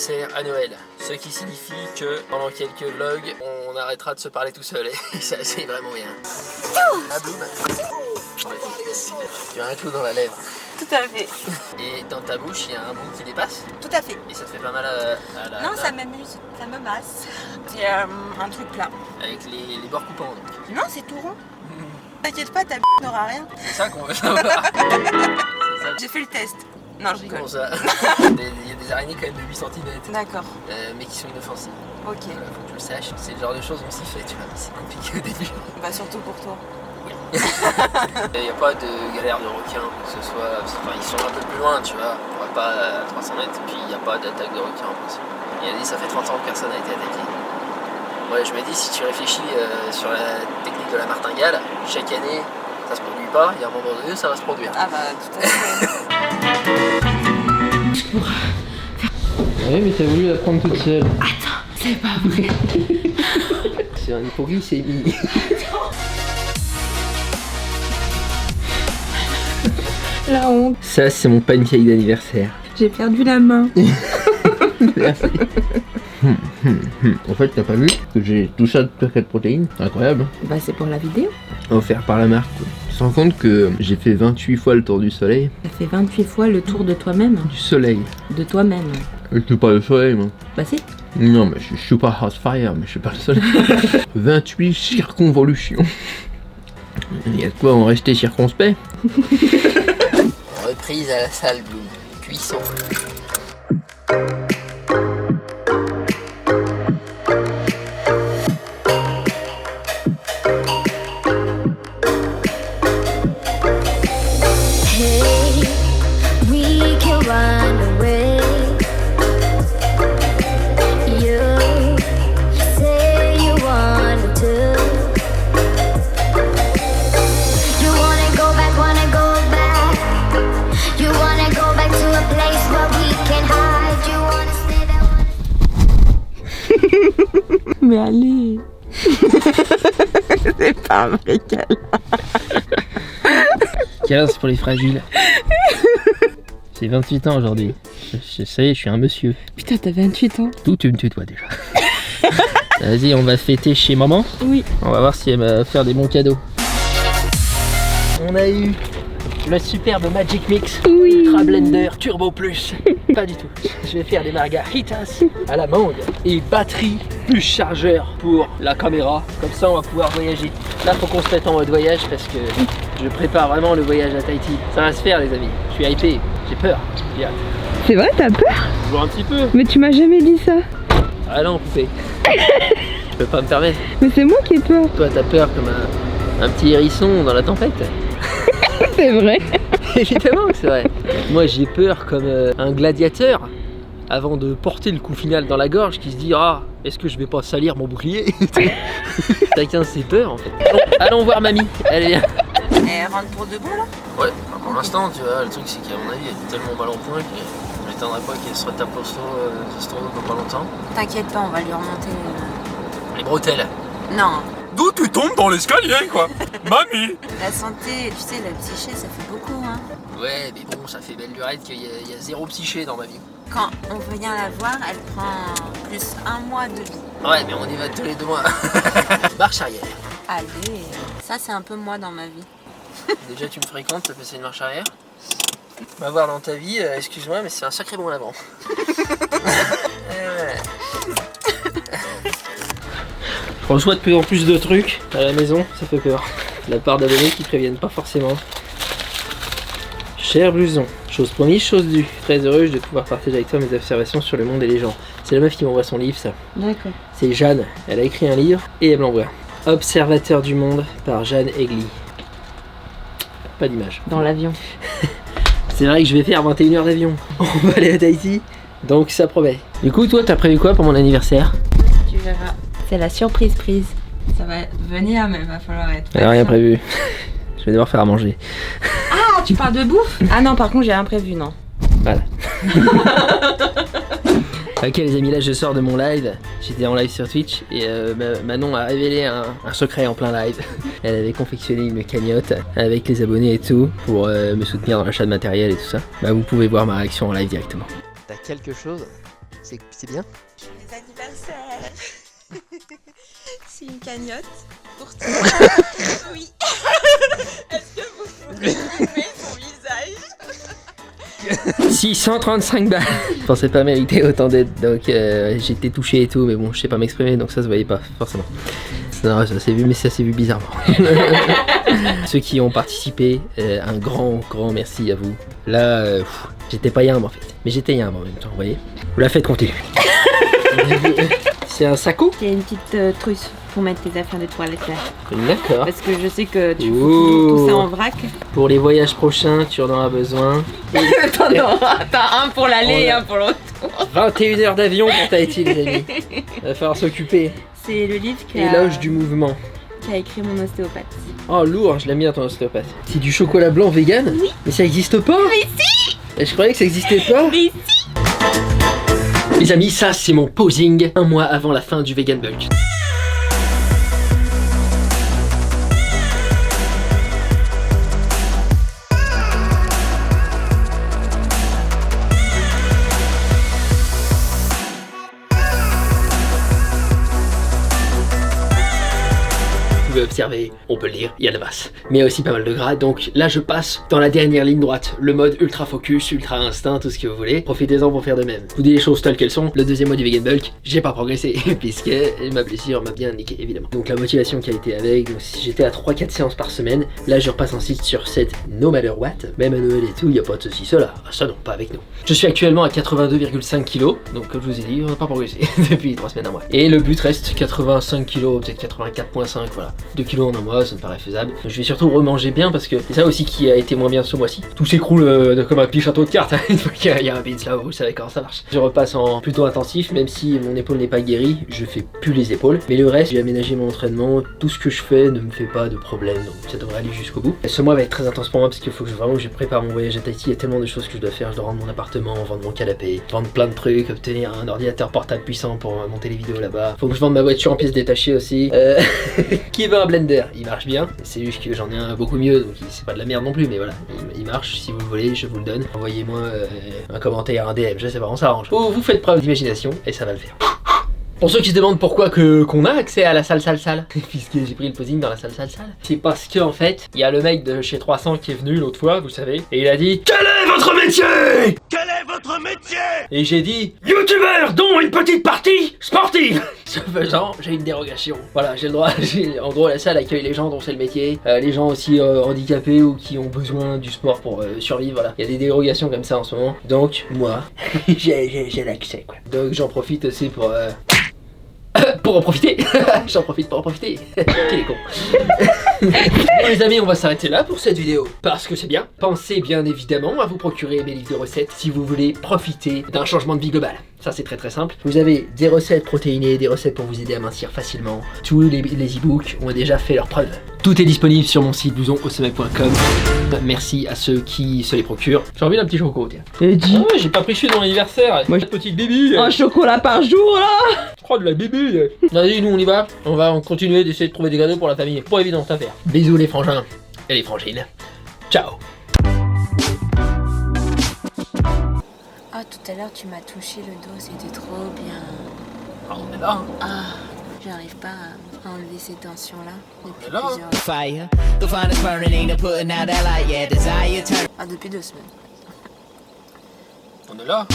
anniversaire à Noël. Ce qui signifie que pendant quelques vlogs, on arrêtera de se parler tout seul. Et ça, c'est vraiment bien. Ah, Bloom. Tu as un clou dans la lèvre. Tout à fait. Et dans ta bouche, il y a un bout qui dépasse. Tout à fait. Et ça te fait pas mal à la... Non, ça m'amuse, ça me masse. C'est un truc plat. Avec les bords coupants donc. Non, c'est tout rond. T'inquiète pas, ta n'aura rien. C'est ça qu'on veut savoir. J'ai fait le test. Non, je rigole. Comment ça? Il y a des araignées quand même de 8 cm. D'accord. Mais qui sont inoffensives. Ok. Voilà, faut que tu le saches. C'est le genre de choses on s'y fait, tu vois. C'est compliqué au début. Bah surtout pour toi. Il n'y a pas de galère de requin, que ce soit. Enfin, ils sont un peu plus loin, tu vois. On va pas à 300 mètres, puis il n'y a pas d'attaque de requin en principe. Il a dit ça fait 30 ans que personne n'a été attaqué. Ouais, je me dis, si tu réfléchis sur la technique de la martingale, chaque année ça se produit pas, il y a un moment donné ça va se produire. Ah bah tout à fait. Ouais, mais t'as voulu la prendre toute seule. Attends, c'est pas vrai. C'est un hypoglycémie. La honte. Ça, c'est mon pancake d'anniversaire. J'ai perdu la main. Merci. En fait, t'as pas vu que j'ai tout ça de paquets de protéines? Incroyable. Bah c'est pour la vidéo. Offert par la marque. Tu te rends compte que j'ai fait 28 fois le tour du soleil? Ça fait 28 fois le tour de toi-même. Du soleil. De toi-même. Je suis pas le soleil, moi. Bah si. Non, mais je suis pas Hotfire, mais je suis pas le soleil. 28 circonvolutions. Il y a de quoi en rester circonspect. Reprise à la salle Bloom. Cuisson. Mais allez. C'est pas vrai qu'elle. 15 pour les fragiles. J'ai 28 ans aujourd'hui. Je sais, je suis un monsieur. Putain, t'as 28 ans. D'où tu me tutoies déjà? Vas-y, on va fêter chez maman. Oui. On va voir si elle va faire des bons cadeaux. On a eu le superbe Magic Mix Ultra Blender Turbo Plus. Pas du tout. Je vais faire des margaritas à la mangue et batterie plus chargeur pour la caméra. Comme ça, on va pouvoir voyager. Là, faut qu'on se mette en mode voyage parce que je prépare vraiment le voyage à Tahiti. Ça va se faire, les amis. Je suis hypé. J'ai peur. J'ai hâte. C'est vrai, t'as peur? Toujours un petit peu. Mais tu m'as jamais dit ça. Ah non, poupée. Je peux pas me permettre. Mais c'est moi qui ai peur. Toi, t'as peur comme un petit hérisson dans la tempête. C'est vrai. Évidemment que c'est vrai. Moi, j'ai peur comme un gladiateur avant de porter le coup final dans la gorge qui se dit ah, est-ce que je vais pas salir mon bouclier? Chacun ses peurs en fait. Allons voir mamie. Allez. Elle rentre pour de bon là? Ouais, pour l'instant, tu vois, le truc c'est qu'à mon avis, elle est tellement mal en point que je m'étonnerais pas qu'elle se retape au stro dans pas longtemps. T'inquiète pas, on va lui remonter. Les bretelles. Non. D'où tu tombes dans l'escalier, quoi? Mamie! La santé, tu sais, la psyché, ça fait beaucoup, hein. Ouais, mais bon, ça fait belle lurette qu'il y a zéro psyché dans ma vie. Quand on vient la voir, elle prend plus 1 mois de vie. Ouais, mais on y va tous les 2 mois. Marche arrière. Allez, ça c'est un peu moi dans ma vie. Déjà, tu me fréquentes, ça fait ça une marche arrière. On va voir dans ta vie, excuse-moi, mais c'est un sacré bon avant. Je reçois de plus en plus de trucs à la maison, ça fait peur. De la part d'abonnés qui préviennent pas forcément. Cher blouson, chose promise, chose due. Très heureuse de pouvoir partager avec toi mes observations sur le monde et les gens. C'est la meuf qui m'envoie son livre, ça. D'accord. C'est Jeanne, elle a écrit un livre et elle me l'envoie. Observateur du monde par Jeanne Egli. Pas d'image. Dans l'avion. C'est vrai que je vais faire 21 heures d'avion. On va aller à Tahiti, donc ça promet. Du coup, toi, t'as prévu quoi pour mon anniversaire? Tu verras. C'est la surprise prise. Ça va venir, mais il va falloir être. Elle a rien prévu. Je vais devoir faire à manger. Ah, tu parles de bouffe? Ah non, par contre, j'ai rien prévu, non. Voilà. Ok les amis, là je sors de mon live. J'étais en live sur Twitch et Manon a révélé un secret en plein live. Elle avait confectionné une cagnotte avec les abonnés et tout pour me soutenir dans l'achat de matériel et tout ça. Bah vous pouvez voir ma réaction en live directement. T'as quelque chose C'est bien. Les anniversaires. C'est une cagnotte pour toi. Oui. Est-ce que vous pouvez filmer son visage? 635 balles. Je pensais pas mériter autant d'aide, donc j'étais touché et tout, mais bon, je sais pas m'exprimer, donc ça se voyait pas forcément. Non, ça s'est vu, mais ça s'est vu bizarrement. Ceux qui ont participé, un grand merci à vous. Là, j'étais pas yambe en fait, mais j'étais yambe en même temps, vous voyez. La fête continue. C'est un saco? Il y a une petite trousse pour mettre tes affaires de toilette là. D'accord. Parce que je sais que tu fous toujours tout ça en vrac. Pour les voyages prochains, tu en auras besoin. T'as un pour l'aller et un pour l'autre. 21 heures d'avion pour Tahiti, les amis. Va falloir s'occuper. C'est le livre Éloge du mouvement. qu'a écrit mon ostéopathe. Oh lourd, je l'aime bien ton ostéopathe. C'est du chocolat blanc vegan? Oui. Mais ça existe pas? Mais si! Et je croyais que ça existait pas. Mais si! Les amis, ça c'est mon posing un mois avant la fin du Vegan Bulk. Vous pouvez observer, on peut le dire, il y a de la masse. Mais il y a aussi pas mal de gras, donc là je passe dans la dernière ligne droite. Le mode ultra focus, ultra instinct, tout ce que vous voulez. Profitez-en pour faire de même. Je vous dis les choses telles qu'elles sont. Le deuxième mois du Vegan Bulk, j'ai pas progressé, puisque ma blessure m'a bien niqué, évidemment. Donc la motivation qui a été avec, donc si j'étais à 3-4 séances par semaine, là je repasse ensuite sur 7 no matter what. Même à Noël et tout, il n'y a pas de ceci, cela. Ah, ça non, pas avec nous. Je suis actuellement à 82,5 kg, donc comme je vous ai dit, on n'a pas progressé depuis 3 semaines à moi. Et le but reste 85 kg, peut-être 84,5, voilà. 2 kilos en un mois, ça me paraît faisable. Je vais surtout remanger bien parce que c'est ça aussi qui a été moins bien ce mois-ci. Tout s'écroule comme un petit château de cartes. Une fois qu'il y a un pins là, vous savez comment ça marche. Je repasse en plutôt intensif, même si mon épaule n'est pas guérie, je fais plus les épaules. Mais le reste, j'ai aménagé mon entraînement. Tout ce que je fais ne me fait pas de problème, donc ça devrait aller jusqu'au bout. Et ce mois va être très intense pour moi parce qu'il faut que je prépare mon voyage à Tahiti. Il y a tellement de choses que je dois faire. Je dois rendre mon appartement, vendre mon canapé, vendre plein de trucs, obtenir un ordinateur portable puissant pour monter les vidéos là-bas. Faut que je vende ma voiture en pièces détachées aussi. Qui veut un blender? Il marche bien, c'est juste que j'en ai un beaucoup mieux, donc c'est pas de la merde non plus, mais voilà, il marche. Si vous le voulez, je vous le donne. Envoyez-moi un commentaire, un DM, je sais pas, on s'arrange. Ou vous faites preuve d'imagination et ça va le faire. Pour ceux qui se demandent pourquoi qu'on a accès à la salle, puisque j'ai pris le posing dans la salle, c'est parce que en fait, il y a le mec de chez 300 qui est venu l'autre fois, vous savez, et il a dit: quel est votre métier? Quel est votre métier? Et j'ai dit: youtubeur, dont une petite partie sportive. Ce faisant, j'ai une dérogation. Voilà, j'ai le droit. En gros, la salle accueille les gens dont c'est le métier, les gens aussi handicapés ou qui ont besoin du sport pour survivre. Voilà, il y a des dérogations comme ça en ce moment. Donc moi, j'ai l'accès quoi. Donc j'en profite aussi pour en profiter. J'en profite pour en profiter. Quel est con. Bon, les amis, on va s'arrêter là pour cette vidéo parce que c'est bien. Pensez bien évidemment à vous procurer mes livres de recettes si vous voulez profiter d'un changement de vie global. Ça c'est très simple. Vous avez des recettes protéinées, des recettes pour vous aider à mincir facilement. Tous les e-books ont déjà fait leur preuve. Tout est disponible sur mon site blousonosommet.com. Merci à ceux qui se les procurent. J'ai envie d'un petit choco, tiens. Et dis. Ah ouais, j'ai pas pris celui de mon anniversaire. Moi, petite bébé. Un chocolat par jour là. Je crois de la bébé. Vas-y, nous on y va. On va continuer d'essayer de trouver des cadeaux pour la famille. Pas évident à faire. Bisous les frangins et les frangines. Ciao. Ah, tout à l'heure tu m'as touché le dos, c'était trop bien. Ah, on est là. Hein. Ah, j'arrive pas à enlever ces tensions-là depuis On est là. plusieurs... Fire, the fire is burning, ain't no putting out that light, yeah, desire turn. Ah, depuis 2 semaines. On est là.